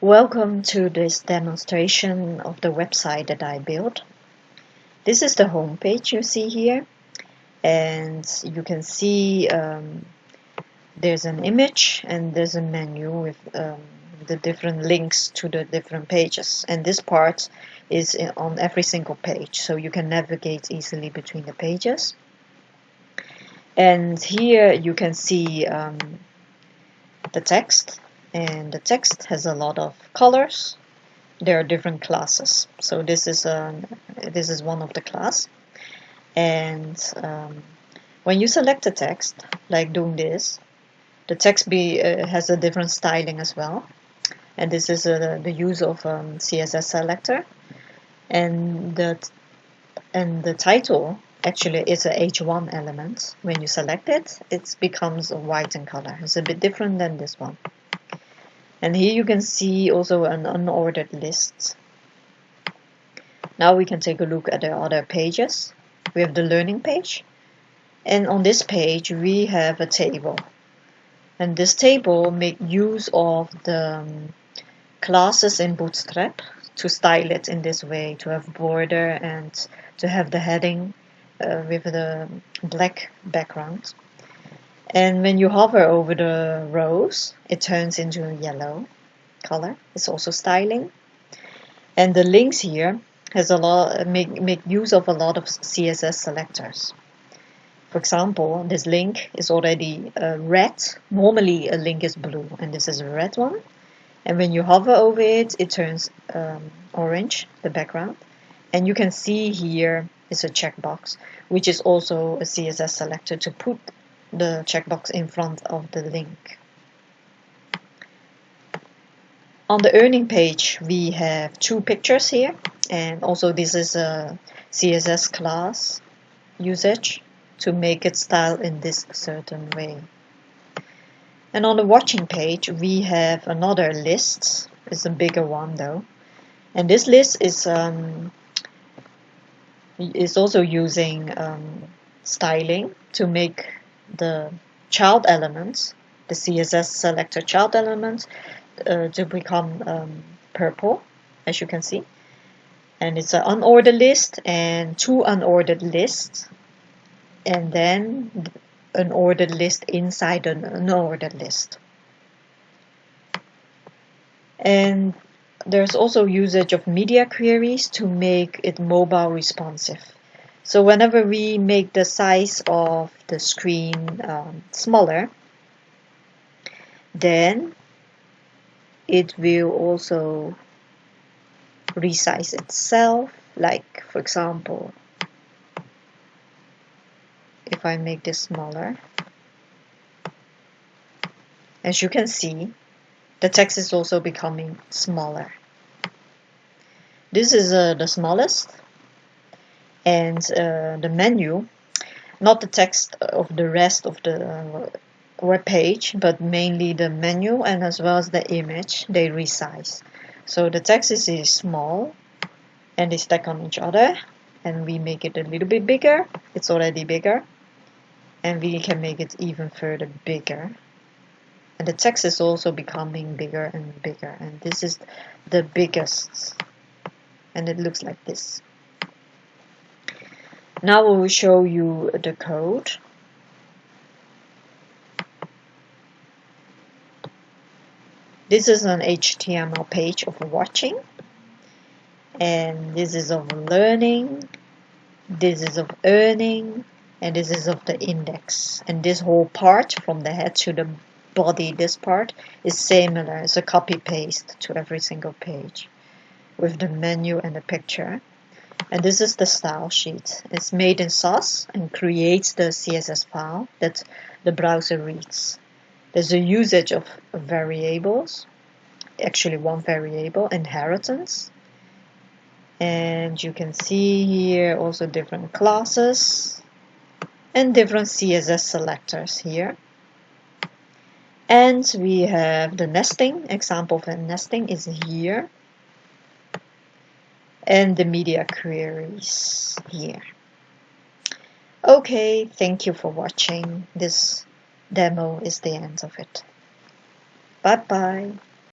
Welcome to this demonstration of the website that I built. This is the home page you see here, and you can see there's an image and there's a menu with the different links to the different pages, and this part is on every single page, so you can navigate easily between the pages. And here you can see the text, and the text has a lot of colors. There are different classes, so this is one of the class. And when you select the text, like doing this, the text has a different styling as well. And this is the use of CSS selector, and the title actually is a H1 element. When you select it, it becomes white in color. It's a bit different than this one. And here you can see also an unordered list. Now we can take a look at the other pages. We have the learning page, and on this page we have a table, and this table makes use of the classes in Bootstrap to style it in this way, to have border and to have the heading with the black background. And when you hover over the rows, it turns into a yellow color. It's also styling. And the links here has a lot make use of a lot of CSS selectors. For example, this link is already red. Normally a link is blue, and this is a red one. And when you hover over it, it turns orange, the background. And you can see here is a checkbox, which is also a CSS selector to put the checkbox in front of the link. On the earning page, we have two pictures here, and also this is a CSS class usage to make it style in this certain way. And on the watching page, we have another list. It's a bigger one though, and this list is also using styling to make the child elements, the CSS selector child elements, to become purple, as you can see. And it's an unordered list and two unordered lists, and then an ordered list inside an unordered list. And there's also usage of media queries to make it mobile responsive. So whenever we make the size of the screen smaller, then it will also resize itself. Like, for example, if I make this smaller, as you can see, the text is also becoming smaller. This is the smallest, and the menu, not the text of the rest of the web page, but mainly the menu and as well as the image, they resize. So the text is small and they stack on each other, and we make it a little bit bigger. It's already bigger, and we can make it even further bigger. And the text is also becoming bigger and bigger, and this is the biggest, and it looks like this. Now I will show you the code. This is an HTML page of watching, and this is of learning, this is of earning, and this is of the index. And this whole part from the head to the body, this part is similar. It's a copy paste to every single page with the menu and the picture. And this is the style sheet. It's made in SAS and creates the CSS file that the browser reads. There's a usage of variables, actually one variable, inheritance. And you can see here also different classes and different CSS selectors here. And we have the nesting, example for nesting is here. And the media queries here. Okay, thank you for watching. This demo is the end of it. Bye bye.